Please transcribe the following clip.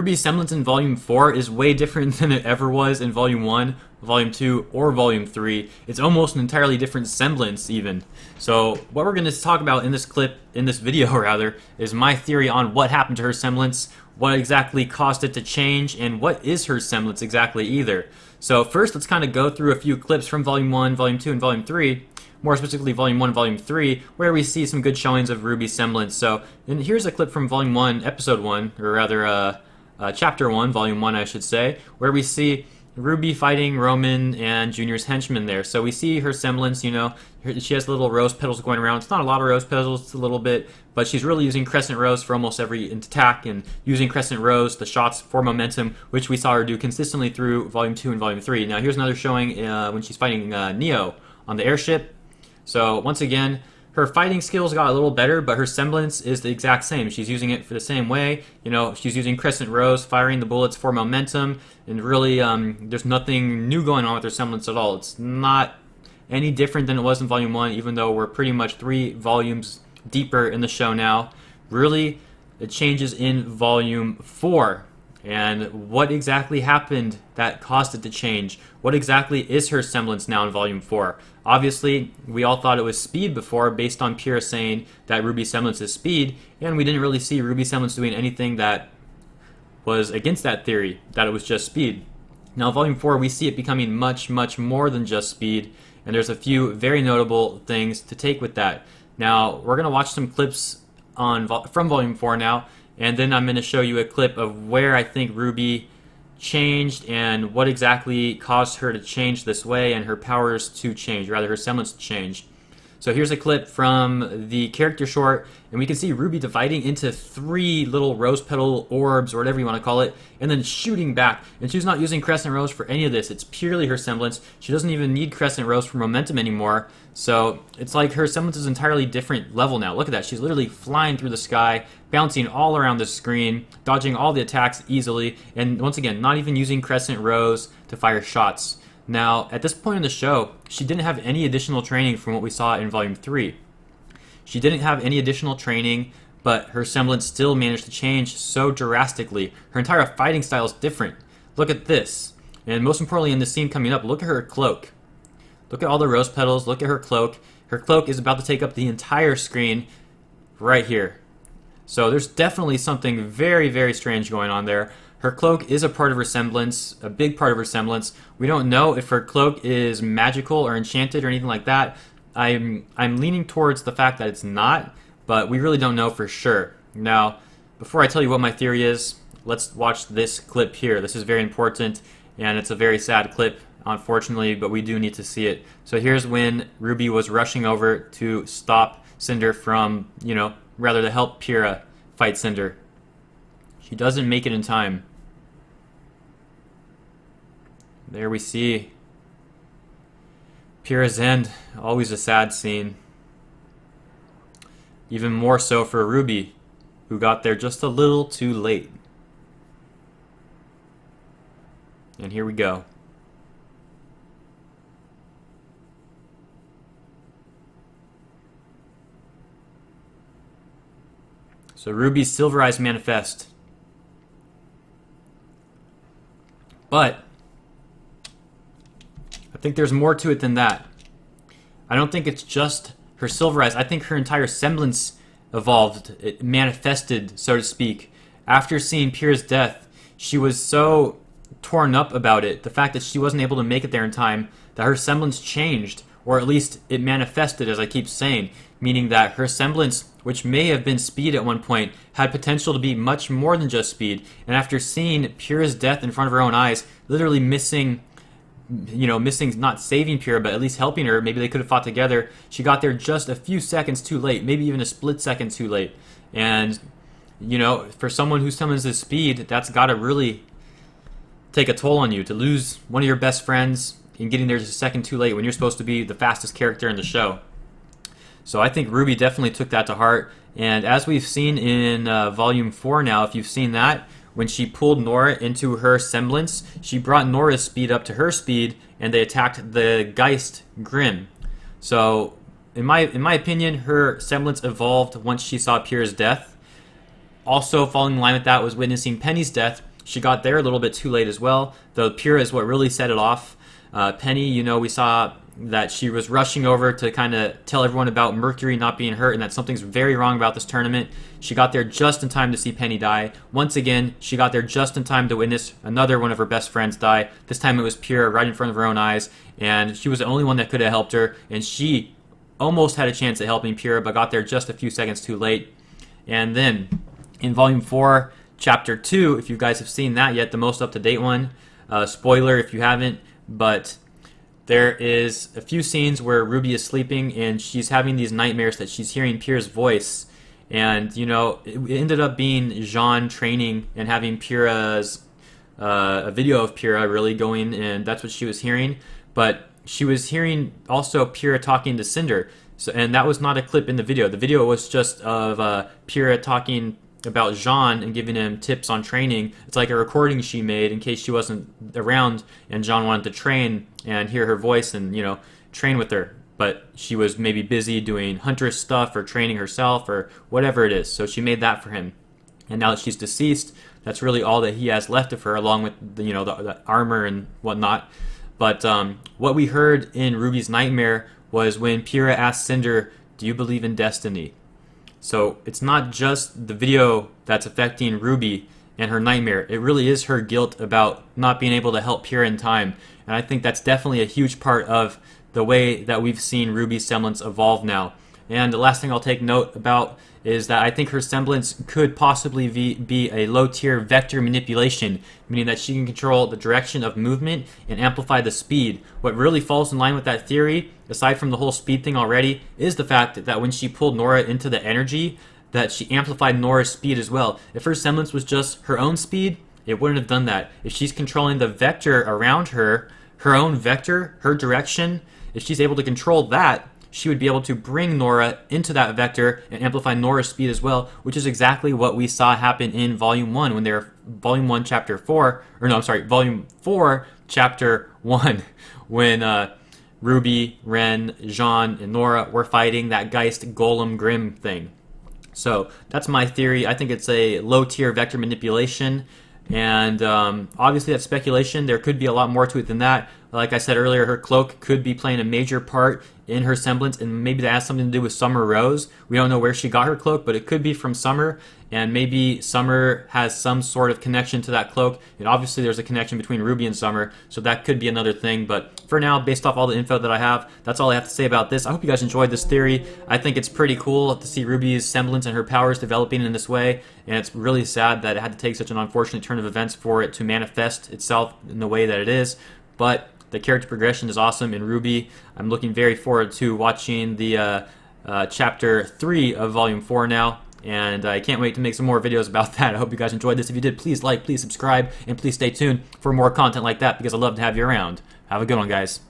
Ruby's semblance in Volume 4 is way different than it ever was in Volume 1, Volume 2, or Volume 3. It's almost an entirely different semblance, even. So, what we're going to talk about in this clip, in this video rather, is my theory on what happened to her semblance, what exactly caused it to change, and what is her semblance exactly either. So, first, let's kind of go through a few clips from Volume 1, Volume 2, and Volume 3. More specifically, Volume 1 and Volume 3, where we see some good showings of Ruby's semblance. So, and here's a clip from Volume 1, Episode 1, or rather, Chapter 1, Volume 1, I should say, where we see Ruby fighting Roman and Junior's henchmen there. So we see her semblance, you know, she has little rose petals going around. It's not a lot of rose petals, it's a little bit, but she's really using Crescent Rose for almost every attack, and using Crescent Rose, the shots for momentum, which we saw her do consistently through Volume 2 and Volume 3. Now here's another showing when she's fighting Neo on the airship. So once again, her fighting skills got a little better, but her semblance is the exact same. She's using it for the same way. You know, she's using Crescent Rose, firing the bullets for momentum, and really, there's nothing new going on with her semblance at all. It's not any different than it was in Volume 1, even though we're pretty much 3 volumes deeper in the show now. Really, it changes in Volume 4. And what exactly happened that caused it to change? What exactly is her semblance now in Volume 4? Obviously, we all thought it was speed before, based on Pyrrha saying that Ruby's semblance is speed, and we didn't really see Ruby's semblance doing anything that was against that theory, that it was just speed. Now, Volume 4, we see it becoming much, much more than just speed, and there's a few very notable things to take with that. Now, we're going to watch some clips from Volume 4 now, and then I'm going to show you a clip of where I think Ruby changed and what exactly caused her to change this way and her powers to change, rather her semblance to change. So here's a clip from the character short, and we can see Ruby dividing into 3 little rose petal orbs, or whatever you want to call it, and then shooting back. And she's not using Crescent Rose for any of this. It's purely her semblance. She doesn't even need Crescent Rose for momentum anymore. So it's like her semblance is an entirely different level now. Look at that. She's literally flying through the sky, bouncing all around the screen, dodging all the attacks easily, and once again, not even using Crescent Rose to fire shots. Now, at this point in the show, she didn't have any additional training from what we saw in Volume 3. She didn't have any additional training, but her semblance still managed to change so drastically. Her entire fighting style is different. Look at this. And most importantly, in the scene coming up, look at her cloak. Look at all the rose petals. Look at her cloak. Her cloak is about to take up the entire screen right here. So there's definitely something very, very strange going on there. Her cloak is a part of her semblance, a big part of her semblance. We don't know if her cloak is magical or enchanted or anything like that. I'm leaning towards the fact that it's not, but we really don't know for sure. Now, before I tell you what my theory is, let's watch this clip here. This is very important, and it's a very sad clip, unfortunately, but we do need to see it. So here's when Ruby was rushing over to stop Cinder from, rather to help Pyrrha fight Cinder. She doesn't make it in time. There we see Pyrrha's end, always a sad scene. Even more so for Ruby, who got there just a little too late. And here we go. So Ruby's Silver Eyes manifest. But I think there's more to it than that. I don't think it's just her Silver Eyes. I think her entire semblance evolved. It manifested, so to speak. After seeing Pyrrha's death, she was so torn up about it. The fact that she wasn't able to make it there in time, that her semblance changed, or at least it manifested, as I keep saying, meaning that her semblance, which may have been speed at one point, had potential to be much more than just speed. And after seeing Pyrrha's death in front of her own eyes, literally missing, not saving Pyrrha, but at least helping her, maybe they could have fought together, she got there just a few seconds too late, maybe even a split second too late. And, for someone who summons this speed, that's got to really take a toll on you, to lose one of your best friends in getting there just a second too late when you're supposed to be the fastest character in the show. So I think Ruby definitely took that to heart. And as we've seen in Volume 4 now, if you've seen that, when she pulled Nora into her semblance, she brought Nora's speed up to her speed, and they attacked the Geist Grimm. So, in my opinion, her semblance evolved once she saw Pyrrha's death. Also, following in line with that was witnessing Penny's death, she got there a little bit too late as well, though Pyrrha is what really set it off. Penny, you know, we saw that she was rushing over to kind of tell everyone about Mercury not being hurt and that something's very wrong about this tournament. She got there just in time to see Penny die. Once again, she got there just in time to witness another one of her best friends die. This time it was Pyrrha right in front of her own eyes, and she was the only one that could have helped her, and she almost had a chance at helping Pyrrha, but got there just a few seconds too late. And then in Volume 4, Chapter 2, if you guys have seen that yet, the most up-to-date one, spoiler if you haven't, but there is a few scenes where Ruby is sleeping and she's having these nightmares that she's hearing Pyrrha's voice. And, you know, it ended up being Jean training and having Pyrrha's, a video of Pyrrha really going, and that's what she was hearing. But she was hearing also Pyrrha talking to Cinder. So, and that was not a clip in the video. The video was just of Pyrrha talking about Jean and giving him tips on training. It's like a recording she made in case she wasn't around and Jean wanted to train and hear her voice and, you know, train with her. But she was maybe busy doing huntress stuff or training herself or whatever it is. So she made that for him. And now that she's deceased, that's really all that he has left of her, along with the, you know, the armor and whatnot. But what we heard in Ruby's nightmare was when Pyrrha asked Cinder, "Do you believe in destiny?" So it's not just the video that's affecting Ruby and her nightmare. It really is her guilt about not being able to help Pyrrha in time. And I think that's definitely a huge part of the way that we've seen Ruby's semblance evolve now. And the last thing I'll take note about is that I think her semblance could possibly be a low-tier vector manipulation, meaning that she can control the direction of movement and amplify the speed. What really falls in line with that theory, aside from the whole speed thing already, is the fact that when she pulled Nora into the energy, that she amplified Nora's speed as well. If her semblance was just her own speed, it wouldn't have done that. If she's controlling the vector around her, her own vector, her direction, if she's able to control that, she would be able to bring Nora into that vector and amplify Nora's speed as well, which is exactly what we saw happen in Volume 1 when they were Volume 4, Chapter 1, when Ruby, Ren, Jean, and Nora were fighting that Geist Golem Grimm thing. So that's my theory. I think it's a low-tier vector manipulation, and obviously that's speculation. There could be a lot more to it than that. Like I said earlier, her cloak could be playing a major part in her semblance, and maybe that has something to do with Summer Rose. We don't know where she got her cloak, but it could be from Summer, and maybe Summer has some sort of connection to that cloak. And obviously there's a connection between Ruby and Summer, so that could be another thing. But for now, based off all the info that I have, that's all I have to say about this. I hope you guys enjoyed this theory. I think it's pretty cool to see Ruby's semblance and her powers developing in this way, and it's really sad that it had to take such an unfortunate turn of events for it to manifest itself in the way that it is. But the character progression is awesome in Ruby. I'm looking very forward to watching the Chapter 3 of Volume 4 now, and I can't wait to make some more videos about that. I hope you guys enjoyed this. If you did, please like, please subscribe, and please stay tuned for more content like that, because I'd love to have you around. Have a good one, guys.